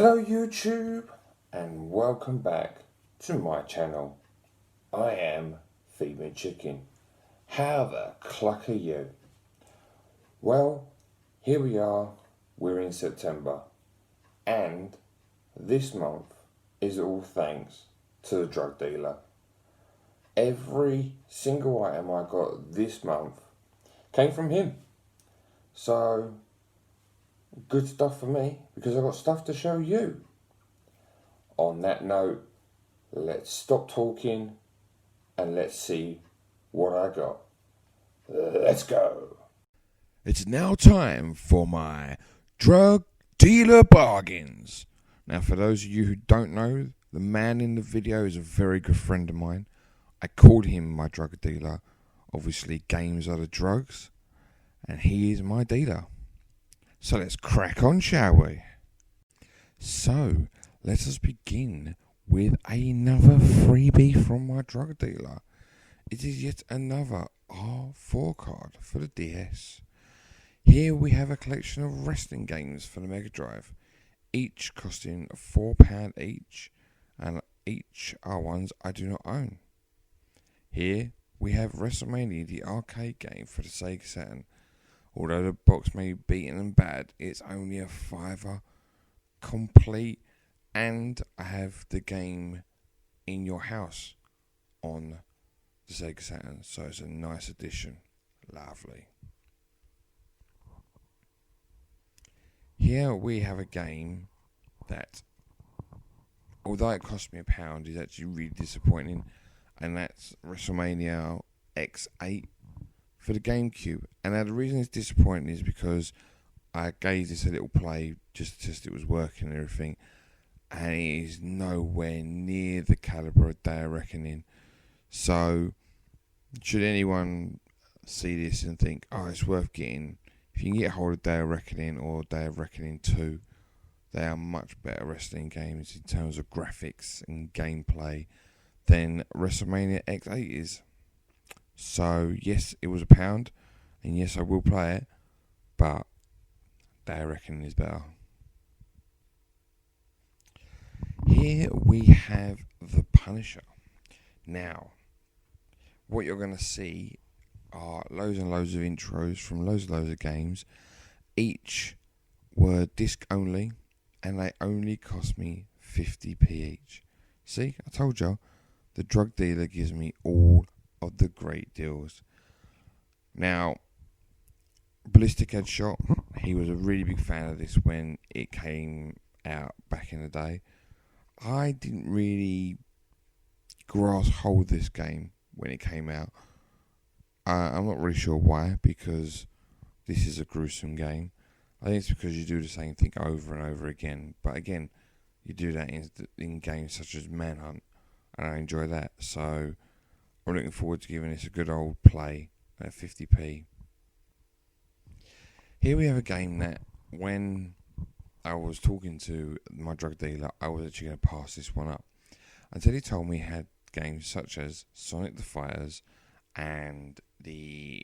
Hello YouTube and welcome back to my channel. I am Feed Me Chicken. How the cluck are you? Well, here we are, we're in September, and this month is all thanks to the drug dealer. Every single item I got this month came from him. So, good stuff for me because I've got stuff to show you. On that note, let's stop talking and let's see what I got. Let's go. It's now time for my drug dealer bargains. Now, for those of you who don't know, the man in the video is a very good friend of mine. I called him my drug dealer. Obviously, games are the drugs, and he is my dealer. So let's crack on, shall we? So, let us begin with another freebie from my drug dealer. It is yet another R4 card for the DS. Here we have a collection of wrestling games for the Mega Drive, each costing £4 each, and each are ones I do not own. Here we have WrestleMania, the arcade game for the Sega Saturn. Although the box may be beaten and bad, it's only a £5 complete, and I have the game in your house on the Sega Saturn, so it's a nice addition. Lovely. Here we have a game that, although it cost me £1, is actually really disappointing, and that's WrestleMania X8 for the GameCube. And now the reason it's disappointing is because I gave this a little play just to test it was working and everything, and it is nowhere near the caliber of Day of Reckoning. So, should anyone see this and think, oh, it's worth getting, if you can get hold of Day of Reckoning or Day of Reckoning 2, they are much better wrestling games in terms of graphics and gameplay than WrestleMania X8 is. So, yes, it was £1, and yes, I will play it, but Day of Reckoning is better. Here we have The Punisher. Now, what you're going to see are loads and loads of intros from loads and loads of games. Each were disc only, and they only cost me 50p each. See, I told you, the drug dealer gives me all of the great deals. Now, Ballistic Headshot, he was a really big fan of this when it came out back in the day. I didn't really grasp hold of this game when it came out. I'm not really sure why, because this is a gruesome game. I think it's because you do the same thing over and over again. But again, you do that in games such as Manhunt, and I enjoy that. So I'm looking forward to giving this a good old play at 50p. Here we have a game that when I was talking to my drug dealer, I was actually going to pass this one up until he told me he had games such as Sonic the Fighters and the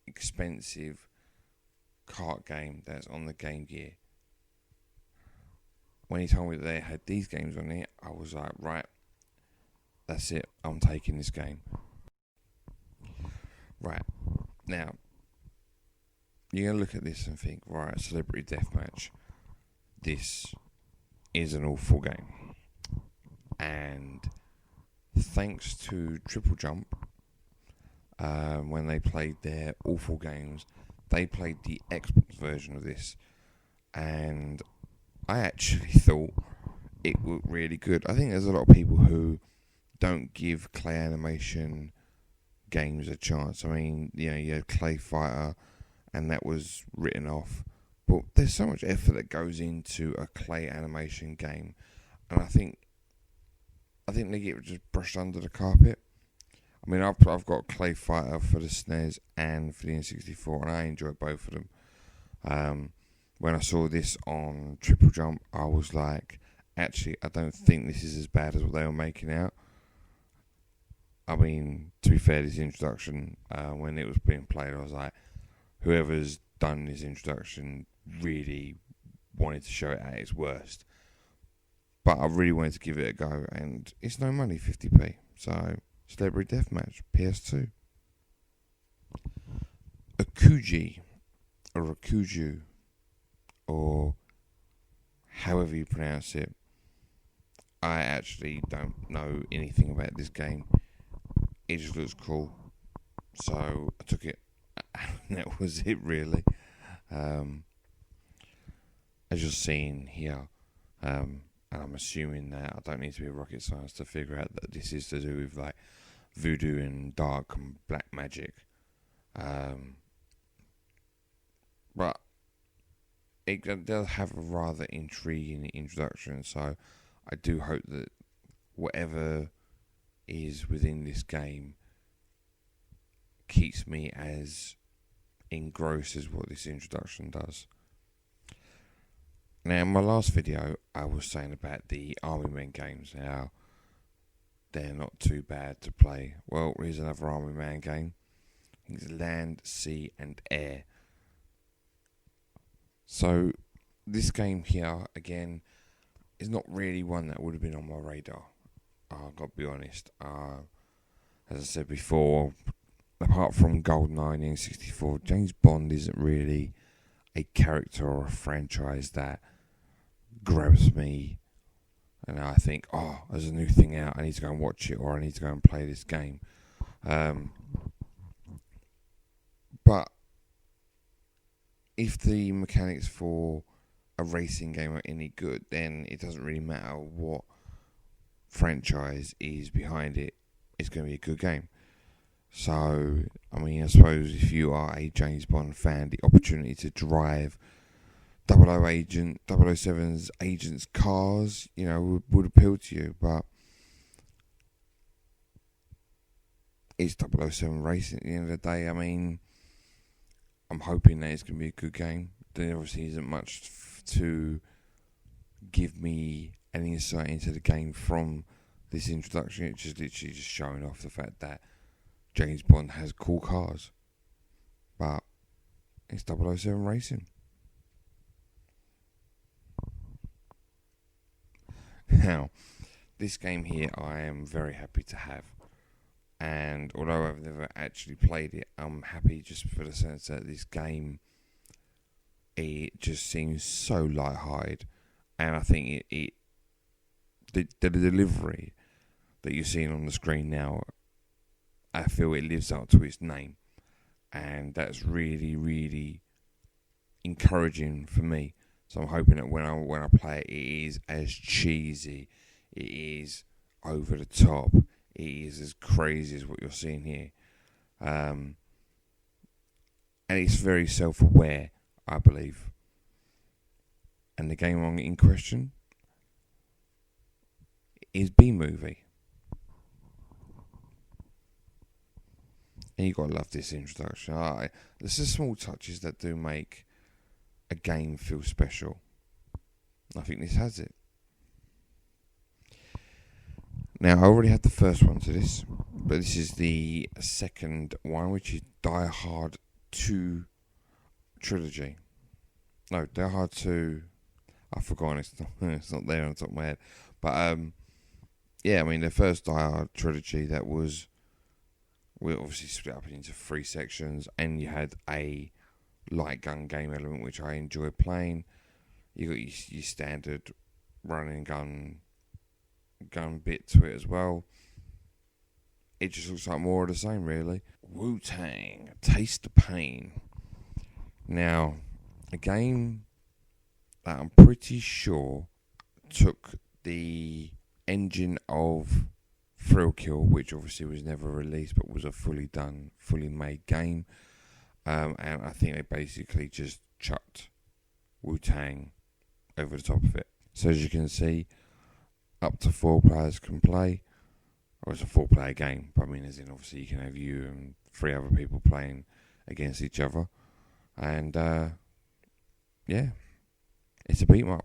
expensive kart game that's on the Game Gear. When he told me that they had these games on it, I was like, right, that's it, I'm taking this game. Right, now, you're going to look at this and think, right, Celebrity Deathmatch, this is an awful game. And thanks to Triple Jump, when they played their awful games, they played the Xbox version of this, and I actually thought it looked really good. I think there's a lot of people who don't give clay animation games a chance. I mean, you know, you had Clay Fighter, and that was written off. But there's so much effort that goes into a clay animation game, and I think they get just brushed under the carpet. I mean, I've got Clay Fighter for the SNES and for the N64, and I enjoy both of them. When I saw this on Triple Jump, I was like, actually, I don't think this is as bad as what they were making out. I mean, to be fair, this introduction, when it was being played, I was like, whoever's done this introduction really wanted to show it at its worst. But I really wanted to give it a go, and it's no money, 50p. So, Celebrity Deathmatch, PS2. Akuji, or Akuju, or however you pronounce it. I actually don't know anything about this game. It just looks cool. So, I took it. And that was it, really. As you're seeing here, and I'm assuming that I don't need to be a rocket scientist to figure out that this is to do with like voodoo and dark and black magic. But it does have a rather intriguing introduction, so I do hope that whatever is within this game keeps me as engrossed as what this introduction does. Now, in my last video, I was saying about the Army Men games. Now, they're not too bad to play. Well, here's another Army Man game. It's Land, Sea and Air. So, this game here, again, is not really one that would have been on my radar. I've got to be honest. As I said before, apart from GoldenEye 1964, James Bond isn't really a character or a franchise that grabs me and I think, oh, there's a new thing out, I need to go and watch it, or I need to go and play this game. But if the mechanics for a racing game are any good, then it doesn't really matter what franchise is behind it. It's going to be a good game. So, I mean, I suppose if you are a James Bond fan, the opportunity to drive 007's agents' cars, you know, would appeal to you. But it's 007 racing at the end of the day. I mean, I'm hoping that it's going to be a good game. There obviously isn't much to give me any insight into the game from this introduction. It's just literally just showing off the fact that James Bond has cool cars. But it's 007 racing. Now, this game here I am very happy to have. And although I've never actually played it, I'm happy just for the sense that this game, it just seems so light-hearted. And I think the delivery that you're seeing on the screen now, I feel it lives up to its name. And that's really, really encouraging for me. So I'm hoping that when I play it, it is as cheesy, it is over the top, it is as crazy as what you're seeing here. And it's very self-aware, I believe. And the game in question is B-Movie. And you gotta love this introduction. There's just small touches that do make a game feel special. I think this has it. Now, I already had the first one to this, but this is the second one, which is Die Hard 2 Trilogy. No, Die Hard 2... I've forgotten, it's not there on the top of my head. But, yeah, I mean, the first Die Hard Trilogy, that was... We obviously split up into 3 sections, and you had a light gun game element, which I enjoyed playing. You got your standard running gun bit to it as well. It just looks like more of the same, really. Wu-Tang, Taste of Pain. Now, a game that I'm pretty sure took the engine of Thrill Kill, which obviously was never released, but was a fully made game. And I think they basically just chucked Wu-Tang over the top of it. So as you can see, up to 4 players can play. Or it's a 4-player game, but I mean, as in obviously you can have you and 3 other people playing against each other. And yeah, it's a beat 'em up.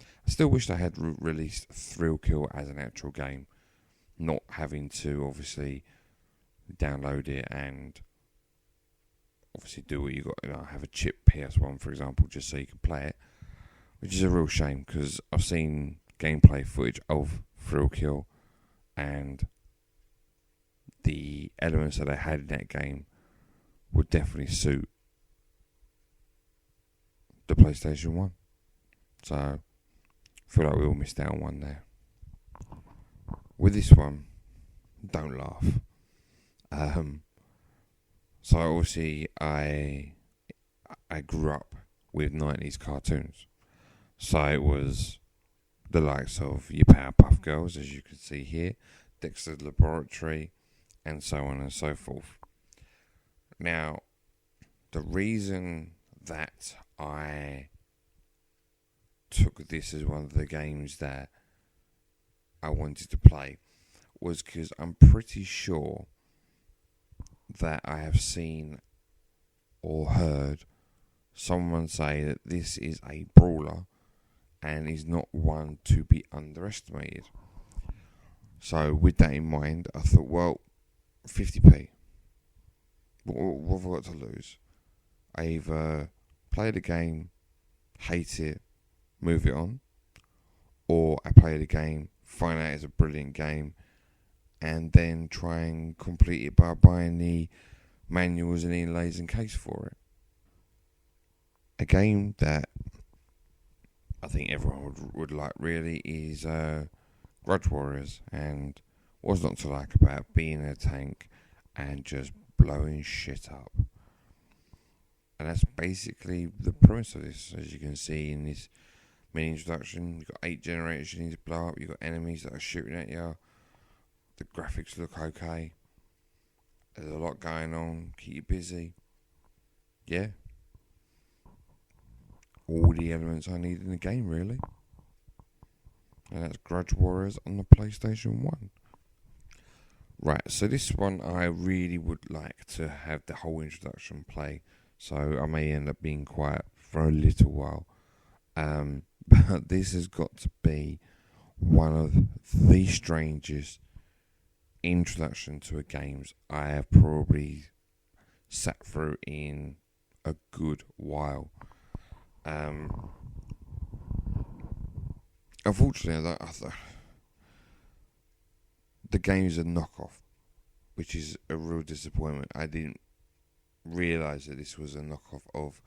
I still wish they had released Thrill Kill as an actual game, not having to obviously download it and obviously do what you got. Have a chip PS1, for example, just so you can play it. which is a real shame because I've seen gameplay footage of Thrill Kill, and the elements that they had in that game would definitely suit the PlayStation 1. So I feel like we all missed out on one there. With this one, don't laugh. So obviously I grew up with 90s cartoons. So it was the likes of your Powerpuff Girls, as you can see here, Dexter's Laboratory, and so on and so forth. Now, the reason that I took this as one of the games that I wanted to play was because I'm pretty sure that I have seen or heard someone say that this is a brawler and is not one to be underestimated. So with that in mind, I thought, well, 50p. What have I got to lose? I either play the game, hate it, move it on, or I play the game, find out it's a brilliant game, and then try and complete it by buying the manuals and inlays and case for it. A game that I think everyone would like really is Grudge Warriors, and what's not to like about being in a tank and just blowing shit up. And that's basically the premise of this. As you can see in this mini introduction, you've got 8 generators you need to blow up, you've got enemies that are shooting at you, the graphics look okay, there's a lot going on, keep you busy. Yeah. All the elements I need in the game, really. And that's Grudge Warriors on the PlayStation 1. Right, so this one I really would like to have the whole introduction play, so I may end up being quiet for a little while. But this has got to be one of the strangest introduction to a games I have probably sat through in a good while. Unfortunately, the game is a knockoff, which is a real disappointment. I didn't realise that this was a knockoff of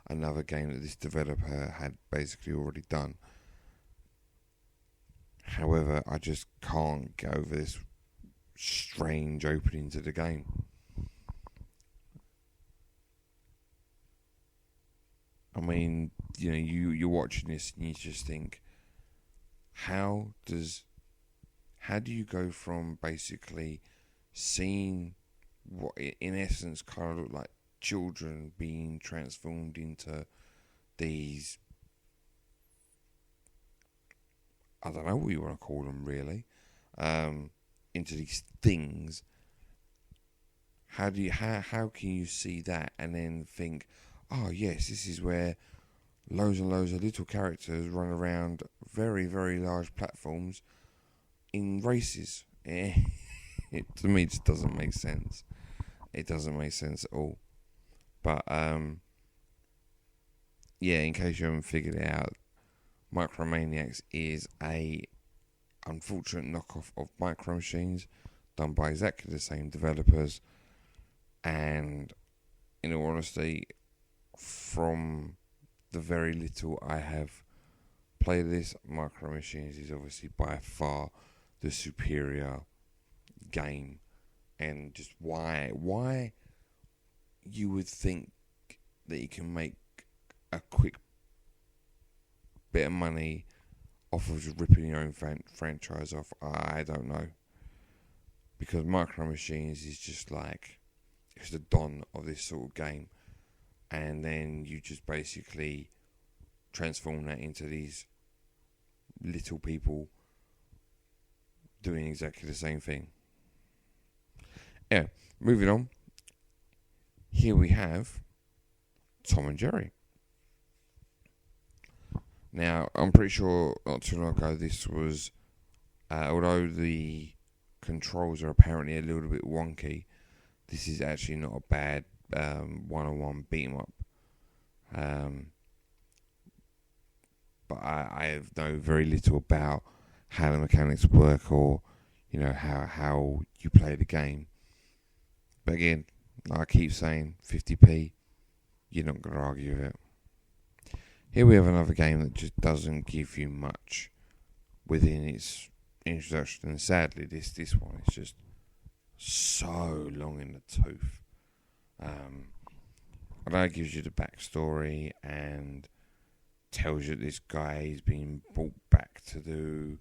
another game that this developer had basically already done. However, I just can't get over this strange opening to the game. I mean, you're watching this and you just think, how do you go from basically seeing what in essence kind of look like children being transformed into these, I don't know what you want to call them really, into these things. How can you see that and then think, oh yes, this is where loads and loads of little characters run around very, very large platforms in races? To me, it just doesn't make sense. It doesn't make sense at all. But in case you haven't figured it out, Micromaniacs is a unfortunate knockoff of Micro Machines, done by exactly the same developers. And in all honesty, from the very little I have played this, Micro Machines is obviously by far the superior game. And just why you would think that you can make a quick bit of money off of just ripping your own franchise off, I don't know. Because Micro Machines is just like, it's the don of this sort of game. And then you just basically transform that into these little people doing exactly the same thing. Yeah, moving on. Here we have Tom and Jerry. Now, I'm pretty sure not too long ago this was, although the controls are apparently a little bit wonky, this is actually not a bad one-on-one beat 'em up. but I know very little about how the mechanics work, or how you play the game. But again, like I keep saying, 50p, you're not going to argue with it. Here we have another game that just doesn't give you much within its introduction, and sadly this one is just so long in the tooth. I know it gives you the backstory and tells you this guy is being brought back to do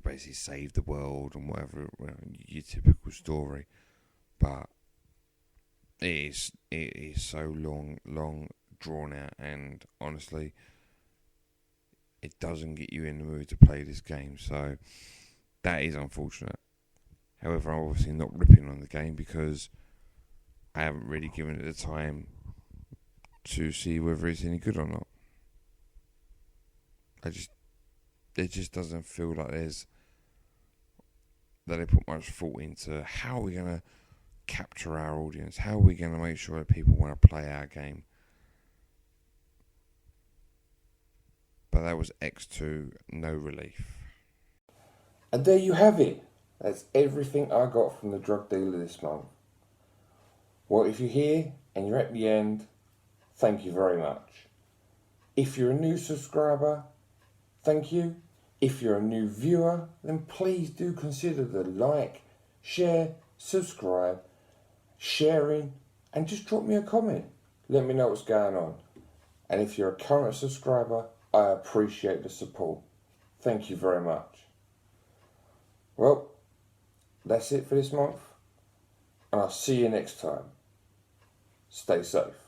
basically save the world and whatever, your typical story, but it is so long drawn out, and honestly it doesn't get you in the mood to play this game, so that is unfortunate. However, I'm obviously not ripping on the game because I haven't really given it the time to see whether it's any good or not. It just doesn't feel like that they put much thought into how are we going to capture our audience, how are we going to make sure that people want to play our game. But that was X2, no relief. And there you have it. That's everything I got from the drug dealer this month. Well, if you're here and you're at the end, thank you very much. If you're a new subscriber, thank you. If you're a new viewer, then please do consider the like, share, subscribe, sharing, and just drop me a comment. Let me know what's going on. And if you're a current subscriber, I appreciate the support. Thank you very much. Well, that's it for this month, and I'll see you next time. Stay safe.